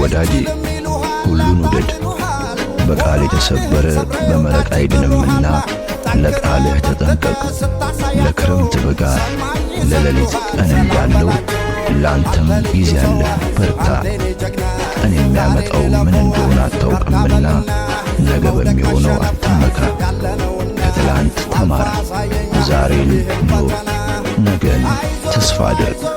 ወዳጄ ሁሉን ውደድ። በቃል የተሰበረ በመረቅ አይድንምና ለቃልህ ተጠንቀቅ። ለክረምት በጋ ለሌሊት ቀን እንዳለው ላንተም ጊዜ አለህ በርታ። ቀን የሚያመጣው ምን እንደሆነ አታውቅምና ነገ በሚሆነው አትመካ። ከትላንት ተማር፣ ዛሬን ኑር፣ ነገን ተስፋ አድርግ።